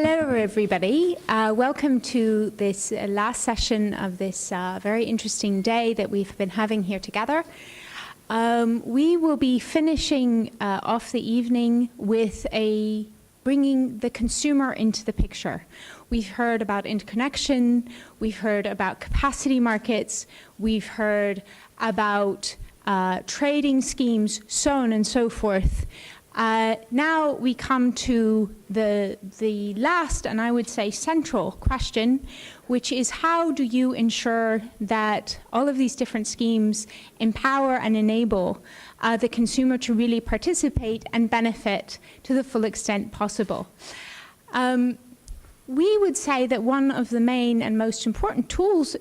Hello, everybody. Welcome to this last session of this very interesting day that we've been having here together. We will be finishing off the evening with bringing the consumer into the picture. We've heard about interconnection, we've heard about capacity markets, we've heard about trading schemes, so on and so forth. Now we come to the last, and I would say central question, which is how do you ensure that all of these different schemes empower and enable the consumer to really participate and benefit to the full extent possible? We would say that one of the main and most important tools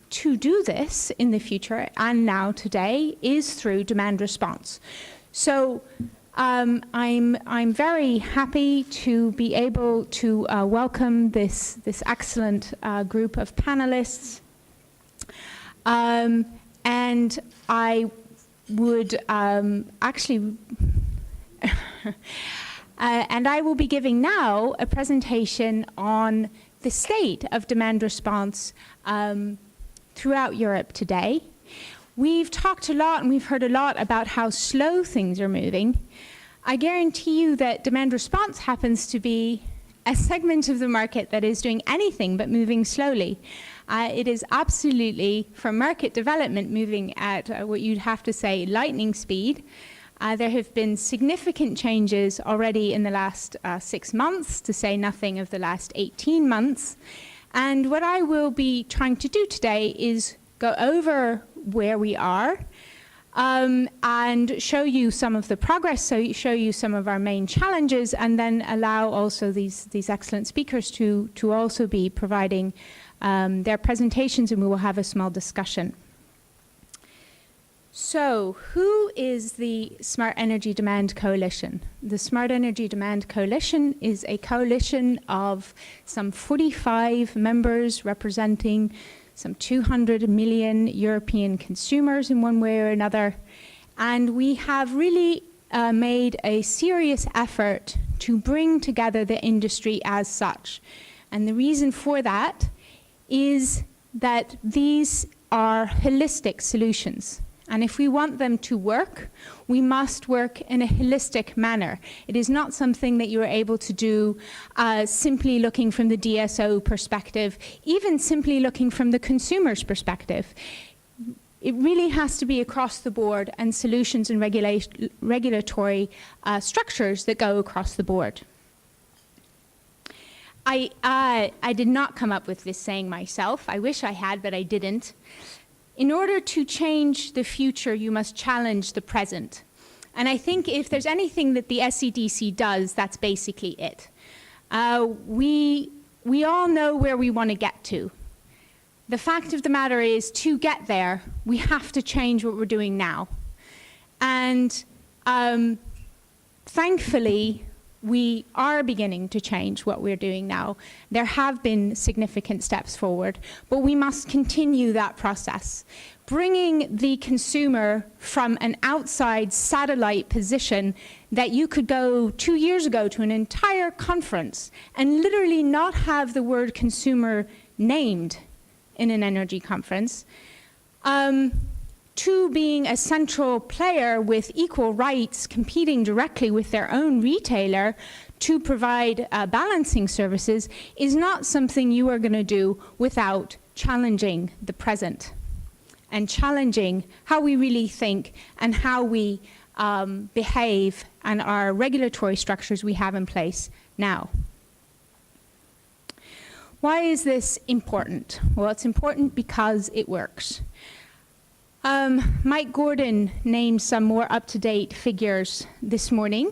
to do this in the future and now today is through demand response. So I'm very happy to be able to welcome this excellent group of panelists, and I would actually and I will be giving now a presentation on the state of demand response throughout Europe today. We've talked a lot and we've heard a lot about how slow things are moving. I guarantee you that demand response happens to be a segment of the market that is doing anything but moving slowly. It is absolutely, for market development, moving at what you'd have to say lightning speed. There have been significant changes already in the last 6 months, to say nothing of the last 18 months. And what I will be trying to do today is go over where we are and show you some of the progress, so show you some of our main challenges, and then allow also these excellent speakers to also be providing their presentations, and we will have a small discussion. So, who is the Smart Energy Demand Coalition? The Smart Energy Demand Coalition is a coalition of some 45 members representing some 200 million European consumers in one way or another. And we have really made a serious effort to bring together the industry as such. And the reason for that is that these are holistic solutions. And if we want them to work, we must work in a holistic manner. It is not something that you are able to do simply looking from the DSO perspective, even simply looking from the consumer's perspective. It really has to be across the board, and solutions and regulatory structures that go across the board. I did not come up with this saying myself. I wish I had, but I didn't. In order to change the future, you must challenge the present. And I think if there's anything that the SEDC does, that's basically it. We all know where we want to get to. The fact of the matter is, to get there, we have to change what we're doing now. And thankfully, we are beginning to change what we're doing now. There have been significant steps forward, but we must continue that process. Bringing the consumer from an outside satellite position that you could go 2 years ago to an entire conference and literally not have the word consumer named in an energy conference, to being a central player with equal rights, competing directly with their own retailer to provide balancing services, is not something you are going to do without challenging the present and challenging how we really think and how we behave and our regulatory structures we have in place now. Why is this important? Well, it's important because it works. Mike Gordon named some more up-to-date figures this morning.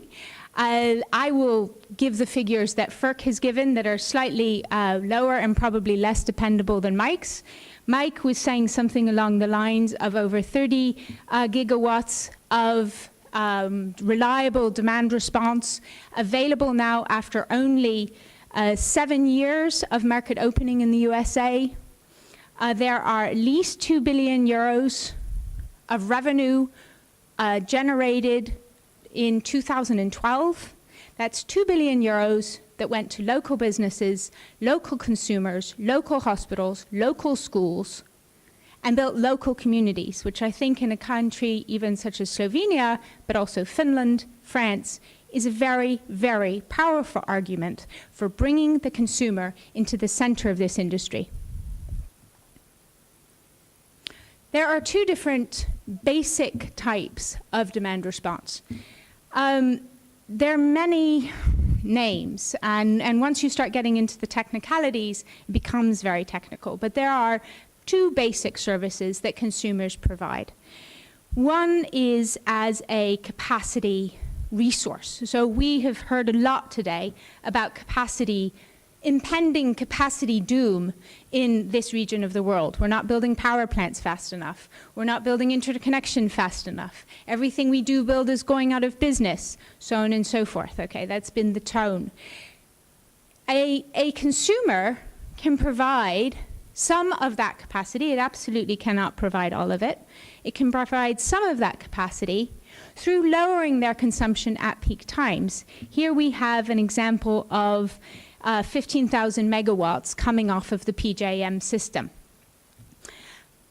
I will give the figures that FERC has given that are slightly lower and probably less dependable than Mike's. Mike was saying something along the lines of over 30 gigawatts of reliable demand response available now after only 7 years of market opening in the USA. There are at least 2 billion euros of revenue generated in 2012. That's 2 billion euros that went to local businesses, local consumers, local hospitals, local schools, and built local communities, which I think in a country even such as Slovenia, but also Finland, France, is a very, very powerful argument for bringing the consumer into the center of this industry. There are two different basic types of demand response. There are many names, and once you start getting into the technicalities, it becomes very technical. But there are two basic services that consumers provide. One is as a capacity resource. So we have heard a lot today about impending capacity doom in this region of the world. We're not building power plants fast enough. We're not building interconnection fast enough. Everything we do build is going out of business, so on and so forth. Okay, that's been the tone. A consumer can provide some of that capacity. It absolutely cannot provide all of it. It can provide some of that capacity through lowering their consumption at peak times. Here we have an example of 15,000 megawatts coming off of the PJM system.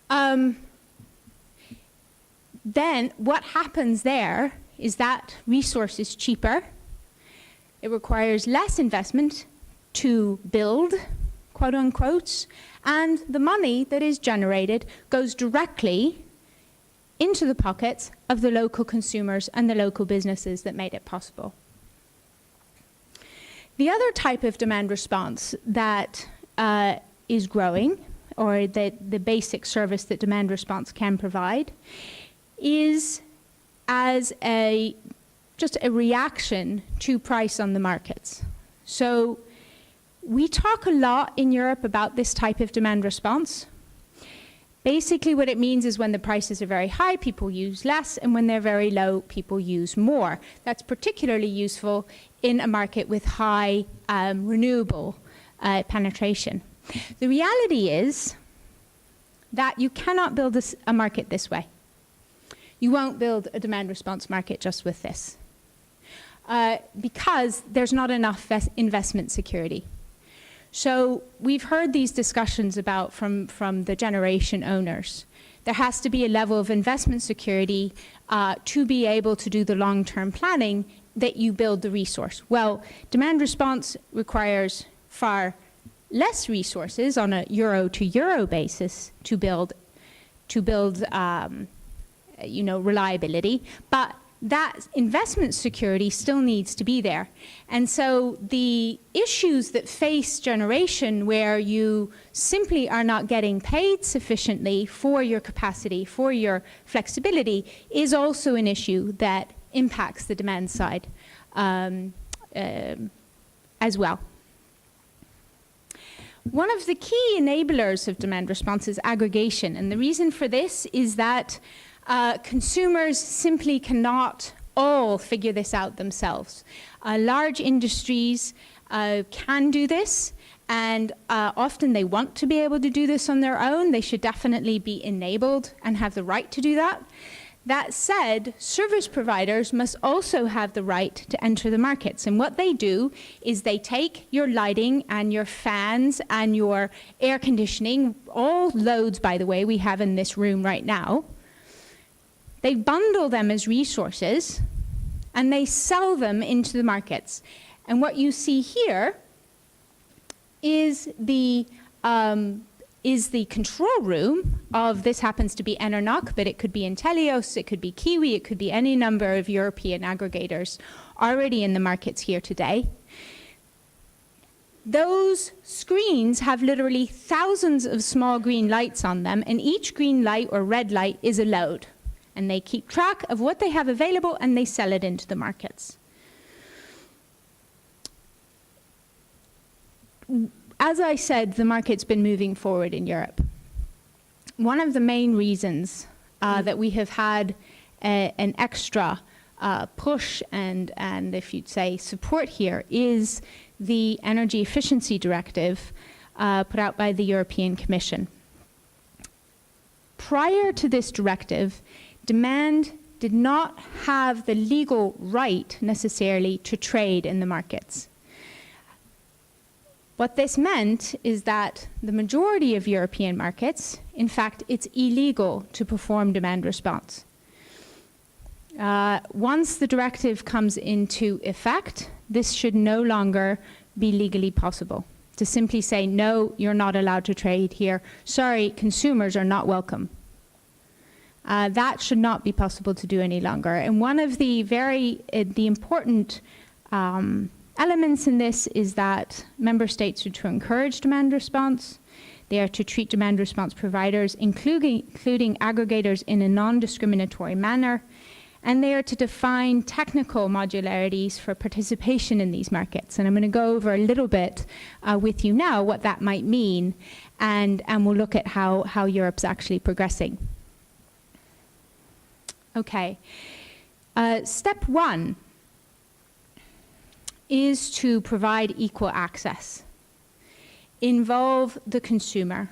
Then what happens there is that resource is cheaper. It requires less investment to build, quote unquote, and the money that is generated goes directly into the pockets of the local consumers and the local businesses that made it possible. The other type of demand response that is growing, or the basic service that demand response can provide, is as just a reaction to price on the markets. So we talk a lot in Europe about this type of demand response. Basically what it means is when the prices are very high, people use less, and when they're very low, people use more. That's particularly useful in a market with high renewable penetration. The reality is that you cannot build a market this way. You won't build a demand response market just with this, because there's not enough investment security. So we've heard these discussions about from the generation owners. There has to be a level of investment security to be able to do the long-term planning that you build the resource. Well, demand response requires far less resources on a euro-to-euro basis to build reliability, but that investment security still needs to be there. And so the issues that face generation, where you simply are not getting paid sufficiently for your capacity, for your flexibility, is also an issue that impacts the demand side as well. One of the key enablers of demand response is aggregation, and the reason for this is that consumers simply cannot all figure this out themselves. Large industries can do this, and often they want to be able to do this on their own. They should definitely be enabled and have the right to do that. That said, service providers must also have the right to enter the markets. And what they do is they take your lighting and your fans and your air conditioning, all loads, by the way, we have in this room right now. They bundle them as resources, and they sell them into the markets. And what you see here is the control room of, this happens to be Enernoc, but it could be Intelios, it could be Kiwi, it could be any number of European aggregators already in the markets here today. Those screens have literally thousands of small green lights on them, and each green light or red light is a load. And they keep track of what they have available, and they sell it into the markets. As I said, the market's been moving forward in Europe. One of the main reasons that we have had an extra push and if you'd say support here is the Energy Efficiency Directive put out by the European Commission. Prior to this directive, demand did not have the legal right necessarily to trade in the markets. What this meant is that the majority of European markets, in fact, it's illegal to perform demand response. Once the directive comes into effect, this should no longer be legally possible. To simply say, no, you're not allowed to trade here. Sorry, consumers are not welcome. That should not be possible to do any longer. And one of the the important elements in this is that member states are to encourage demand response. They are to treat demand response providers, including aggregators, in a non-discriminatory manner. And they are to define technical modularities for participation in these markets. And I'm going to go over a little bit with you now what that might mean, and we'll look at how Europe's actually progressing. Okay. Step one is to provide equal access. Involve the consumer.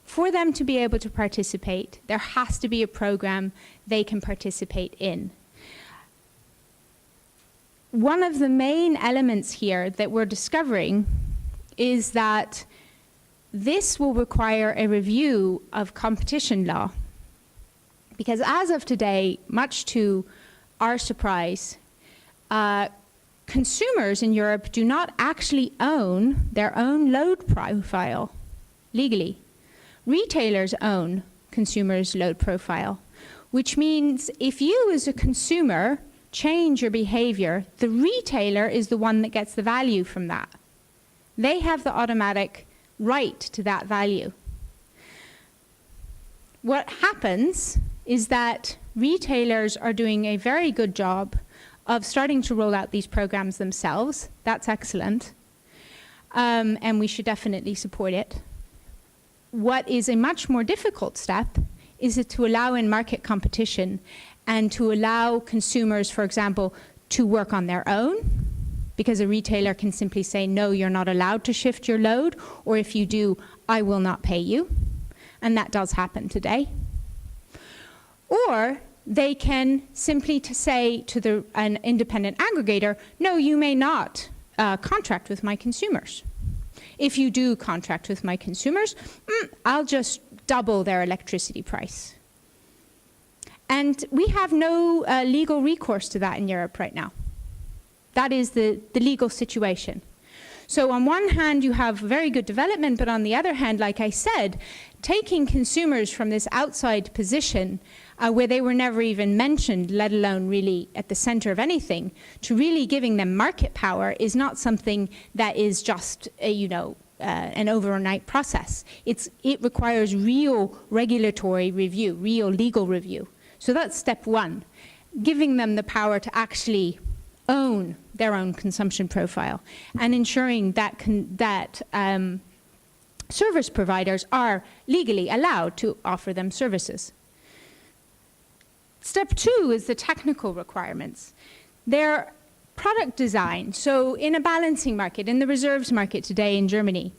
For them to be able to participate, there has to be a program they can participate in. One of the main elements here that we're discovering is that this will require a review of competition law. Because as of today, much to our surprise, consumers in Europe do not actually own their own load profile legally. Retailers own consumers' load profile, which means if you as a consumer change your behavior, the retailer is the one that gets the value from that. They have the automatic right to that value. What happens is that retailers are doing a very good job of starting to roll out these programs themselves. That's excellent. And we should definitely support it. What is a much more difficult step is to allow in market competition and to allow consumers, for example, to work on their own, because a retailer can simply say, no, you're not allowed to shift your load, or if you do, I will not pay you. And that does happen today. Or they can simply say to an independent aggregator, no, you may not contract with my consumers. If you do contract with my consumers, I'll just double their electricity price. And we have no legal recourse to that in Europe right now. That is the legal situation. So on one hand, you have very good development, but on the other hand, like I said, taking consumers from this outside position where they were never even mentioned, let alone really at the center of anything, to really giving them market power is not something that is just, an overnight process. It requires real regulatory review, real legal review. So that's step one, giving them the power to actually own their own consumption profile and ensuring that service providers are legally allowed to offer them services. Step two is the technical requirements. They're product design. So in a balancing market, in the reserves market today in Germany,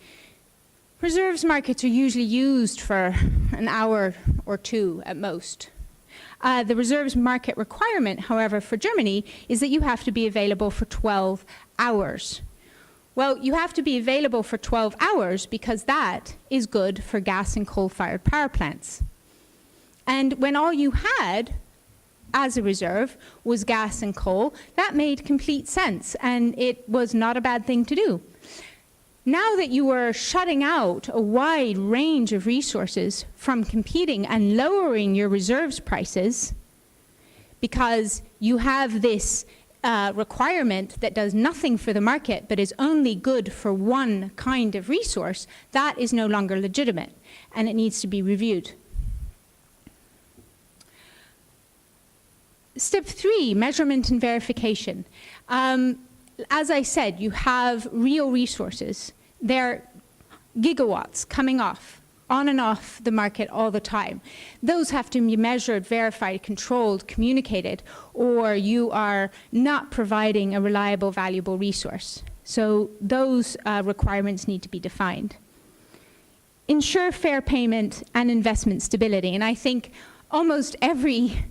reserves markets are usually used for an hour or two at most. The reserves market requirement, however, for Germany is that you have to be available for 12 hours. Well, you have to be available for 12 hours because that is good for gas and coal-fired power plants. And when all you had as a reserve was gas and coal, that made complete sense, and it was not a bad thing to do. Now that you are shutting out a wide range of resources from competing and lowering your reserves prices because you have this requirement that does nothing for the market but is only good for one kind of resource, that is no longer legitimate, and it needs to be reviewed. Step three, measurement and verification. As I said, you have real resources. They're gigawatts coming off, on and off the market all the time. Those have to be measured, verified, controlled, communicated, or you are not providing a reliable, valuable resource. So those requirements need to be defined. Ensure fair payment and investment stability. And I think almost every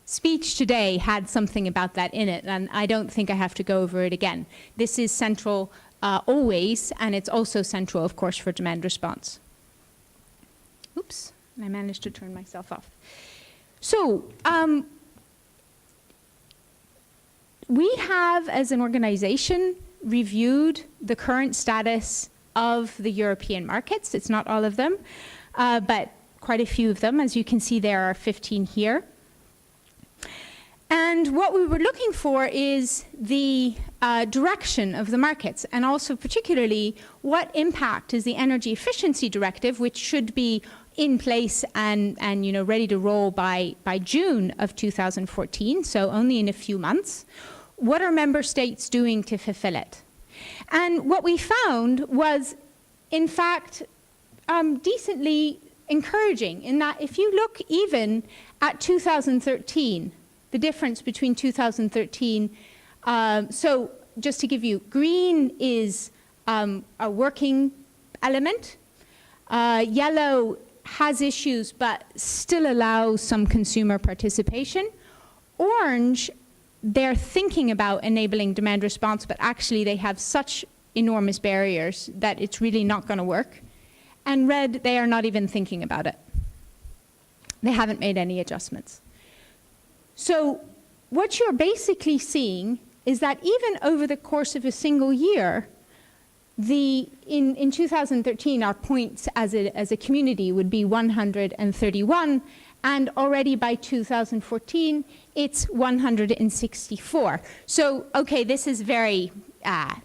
speech today had something about that in it, and I don't think I have to go over it again. This is central always, and it's also central, of course, for demand response. Oops, I managed to turn myself off. So, we have, as an organization, reviewed the current status of the European markets. It's not all of them, but quite a few of them. As you can see, there are 15 here. And what we were looking for is the direction of the markets, and also particularly what impact is the Energy Efficiency Directive, which should be in place and ready to roll by June of 2014, so only in a few months. What are member states doing to fulfill it? And what we found was, in fact, decently encouraging, in that if you look even at 2013, the difference between 2013, so just to give you, green is a working element, yellow has issues but still allows some consumer participation, orange, they're thinking about enabling demand response, but actually they have such enormous barriers that it's really not going to work. And red, they are not even thinking about it. They haven't made any adjustments. So what you're basically seeing is that even over the course of a single year, in 2013, our points as a community would be 131, and already by 2014, it's 164. So, okay, this is very,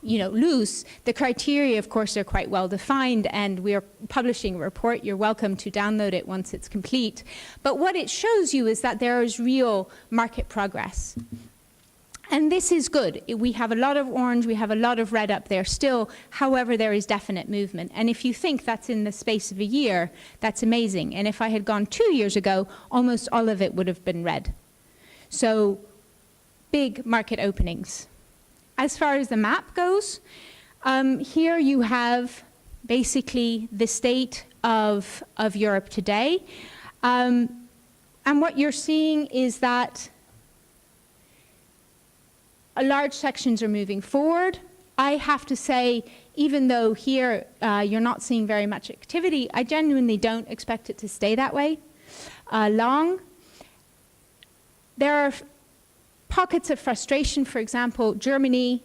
loose. The criteria, of course, are quite well defined, and we're publishing a report. You're welcome to download it once it's complete. But what it shows you is that there is real market progress. And this is good. We have a lot of orange, we have a lot of red up there still. However, there is definite movement. And if you think that's in the space of a year, that's amazing. And if I had gone 2 years ago, almost all of it would have been red. So, big market openings. As far as the map goes, here you have basically the state of Europe today. And what you're seeing is that large sections are moving forward. I have to say, even though here you're not seeing very much activity, I genuinely don't expect it to stay that way long. There are pockets of frustration, for example, Germany,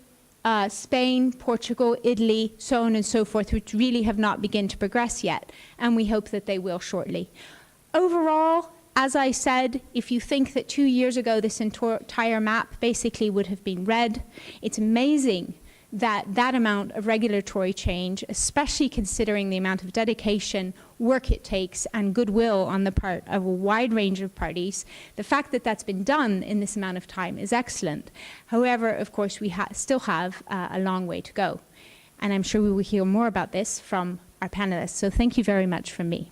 Spain, Portugal, Italy, so on and so forth, which really have not begun to progress yet, and we hope that they will shortly. Overall, as I said, if you think that 2 years ago this entire map basically would have been red, it's amazing that that amount of regulatory change, especially considering the amount of dedication, work it takes, and goodwill on the part of a wide range of parties, the fact that that's been done in this amount of time is excellent. However, of course, we still have a long way to go. And I'm sure we will hear more about this from our panelists. So thank you very much from me.